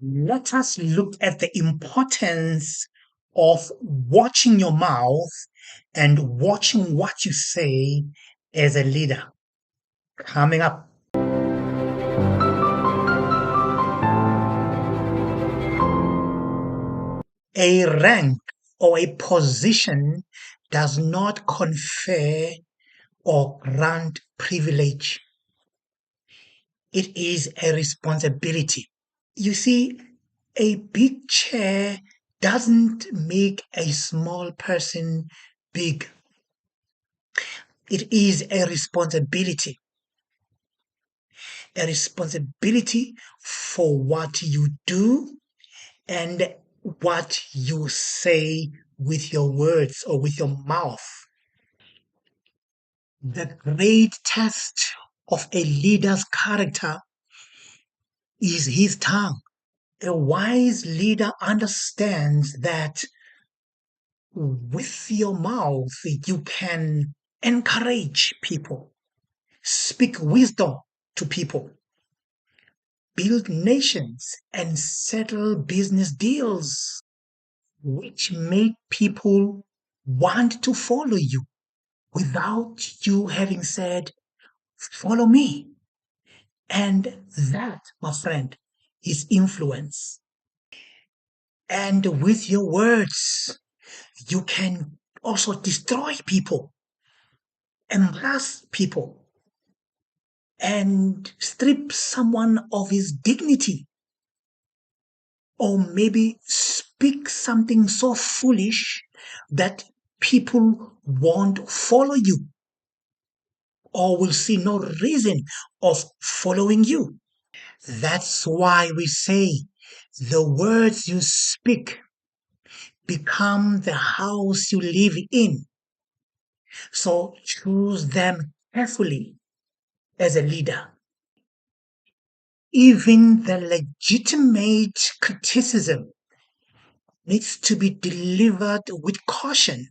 Let us look at the importance of watching your mouth and watching what you say as a leader. Coming up. A rank or a position does not confer or grant privilege. It is a responsibility. You see, a big chair doesn't make a small person big. It is a responsibility. A responsibility for what you do and what you say with your words or with your mouth. The great test of a leader's character is his tongue. A wise leader understands that with your mouth you can encourage people, speak wisdom to people, build nations, and settle business deals, which make people want to follow you without you having said, follow me. And that, my friend, is influence. And with your words, you can also destroy people, embarrass people, and strip someone of his dignity. Or maybe speak something so foolish that people won't follow you or will see no reason of following you. That's why we say the words you speak become the house you live in. So choose them carefully as a leader. Even the legitimate criticism needs to be delivered with caution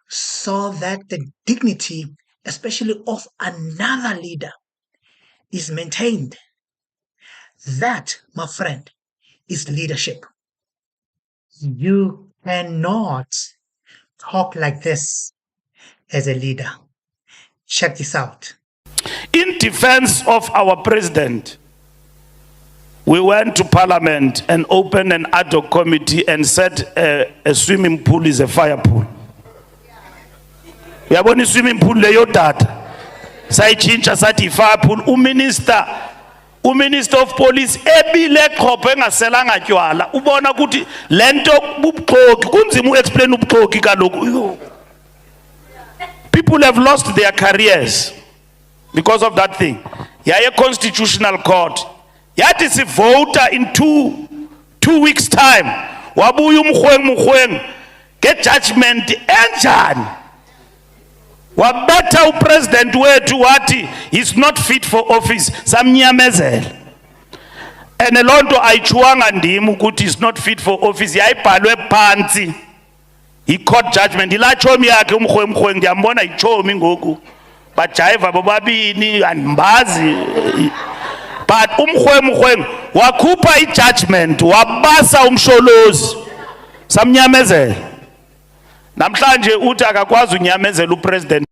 so that the dignity, especially of another leader, is maintained. That, my friend, is leadership. You cannot talk like this as a leader. Check this out. In defense of our president, we went to Parliament and opened an ad hoc committee and said a swimming pool is a fire pool. Yabona swimming pool leyo data sayichinja sathi fire pool. Uminister of police ebile qhopho engaselanga tywala ubona ukuthi lento bubxoki kunzima uexplain ubxoki kaloku. People have lost their careers because of that thing. Yaye constitutional court yathi sivota in two weeks time wabuya umkhweng get judgment enjani wabetha upresident wethu wathi he's not fit for office samnyamezela and lonto ayichuwanga ndim ukuthi he's not fit for office yayibhalwe phansi i-court judgment ilachomi yakhe umkhweng ndiyambona ichomi ngoku bajayiva bobabini andimbazi but umkhweng wakhupha i-judgment wabasa umsholozi samnyamezela namhlanje uthi akakwazi unyamezela upresident.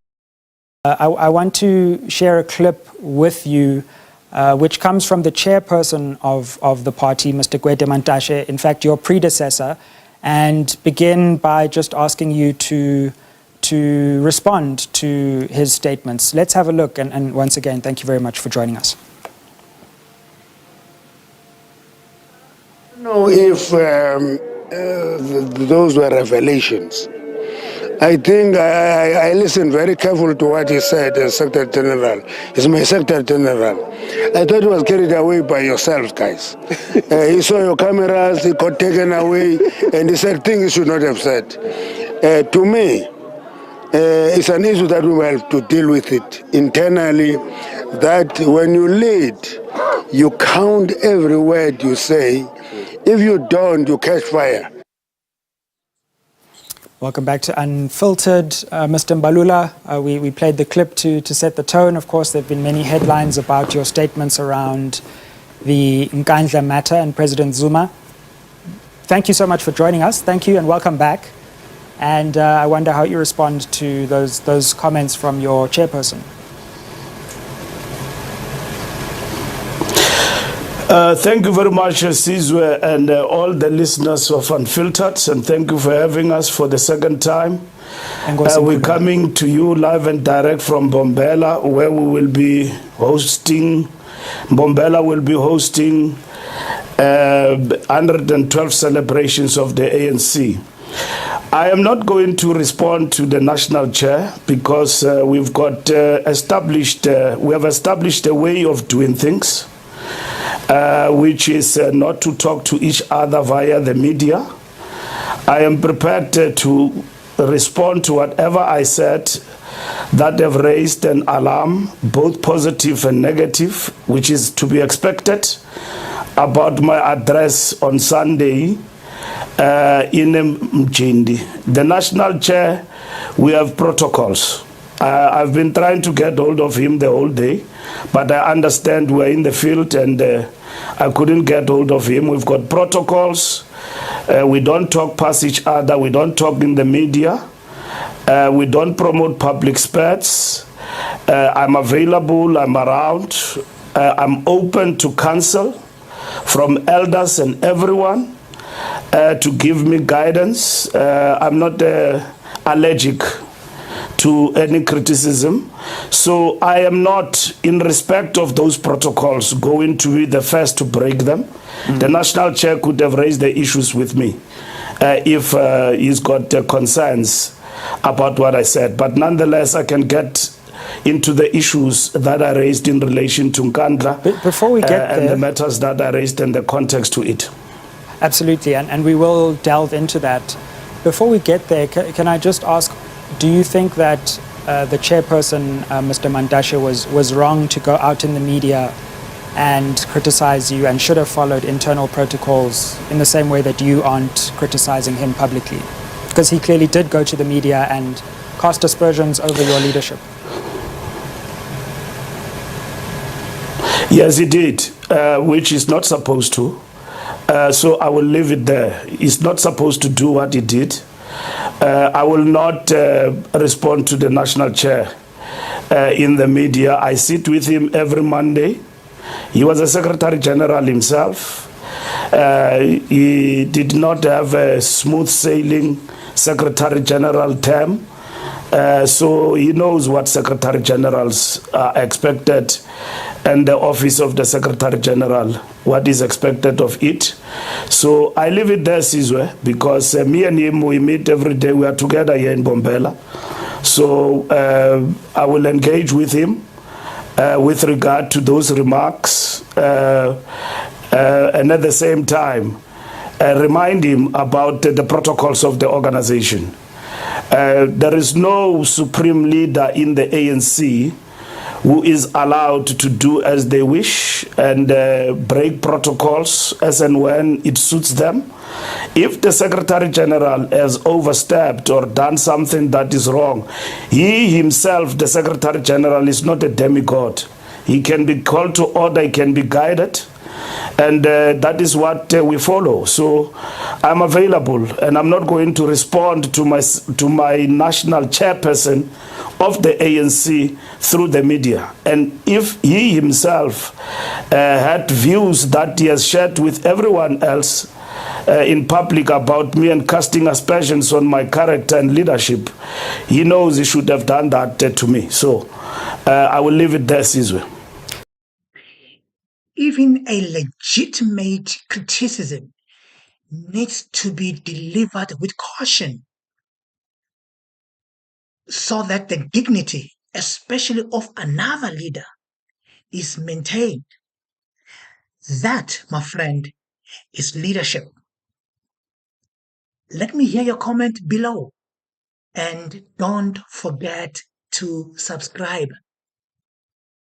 I want to share a clip with you which comes from the chairperson of the party, Mr. Gwede Mantashe, in fact your predecessor, and begin by just asking you to respond to his statements. Let's have a look, and once again, thank you very much for joining us. I don't know if those were revelations. I think I listened very carefully to what he said as Secretary General. He's my Secretary General. I thought he was carried away by yourselves, guys. He saw your cameras, he got taken away, and he said things he should not have said. To me, it's an issue that we will have to deal with it internally, that when you lead, you count every word you say. If you don't, you catch fire. Welcome back to Unfiltered. Mr. Mbalula, we played the clip to set the tone. Of course, there have been many headlines about your statements around the Nkandla matter and President Zuma. Thank you so much for joining us. Thank you and welcome back. And I wonder how you respond to those comments from your chairperson. Thank you very much, Sizwe, and all the listeners of Unfiltered, and thank you for having us for the second time. We're coming to you live and direct from Bombela, where we will be hosting. Bombela will be hosting 112 celebrations of the ANC. I am not going to respond to the national chair because we've got established a way of doing things, which is not to talk to each other via the media. I am prepared to respond to whatever I said that have raised an alarm, both positive and negative, which is to be expected, about my address on Sunday in Mjindi. The national chair, we have protocols. I've been trying to get hold of him the whole day, but I understand we're in the field and I couldn't get hold of him. We've got protocols. We don't talk past each other. We don't talk in the media. We don't promote public spares. I'm available. I'm around. I'm open to counsel from elders and everyone to give me guidance. I'm not allergic to any criticism. So I am not, in respect of those protocols, going to be the first to break them. The national chair could have raised the issues with me if he's got concerns about what I said. But nonetheless, I can get into the issues that I raised in relation to Nkandla Before we get and there, the matters that I raised and the context to it. Absolutely, and we will delve into that. Before we get there, can I just ask, do you think that the chairperson, Mr. Mantashe, was wrong to go out in the media and criticize you and should have followed internal protocols in the same way that you aren't criticizing him publicly? Because he clearly did go to the media and cast aspersions over your leadership. Yes, he did, which is not supposed to. So I will leave it there. He's not supposed to do what he did. I will not respond to the national chair in the media. I sit with him every Monday. He was a Secretary General himself. He did not have a smooth sailing Secretary General term. So he knows what Secretary Generals are expected and the office of the Secretary General, what is expected of it. So I leave it there, Sizwe, because me and him, we meet every day. We are together here in Bombela. So I will engage with him with regard to those remarks and at the same time remind him about the protocols of the organization. There is no supreme leader in the ANC who is allowed to do as they wish and break protocols as and when it suits them. If the Secretary General has overstepped or done something that is wrong, he himself, the Secretary General, is not a demigod. He can be called to order, he can be guided, and that is what we follow. So I'm available, and I'm not going to respond to my national chairperson of the ANC through the media. And if he himself had views that he has shared with everyone else in public about me and casting aspersions on my character and leadership, he knows he should have done that to me. So I will leave it there, Sizwe. Even a legitimate criticism needs to be delivered with caution so that the dignity, especially of another leader, is maintained. That, my friend, is leadership. Let me hear your comment below. And don't forget to subscribe.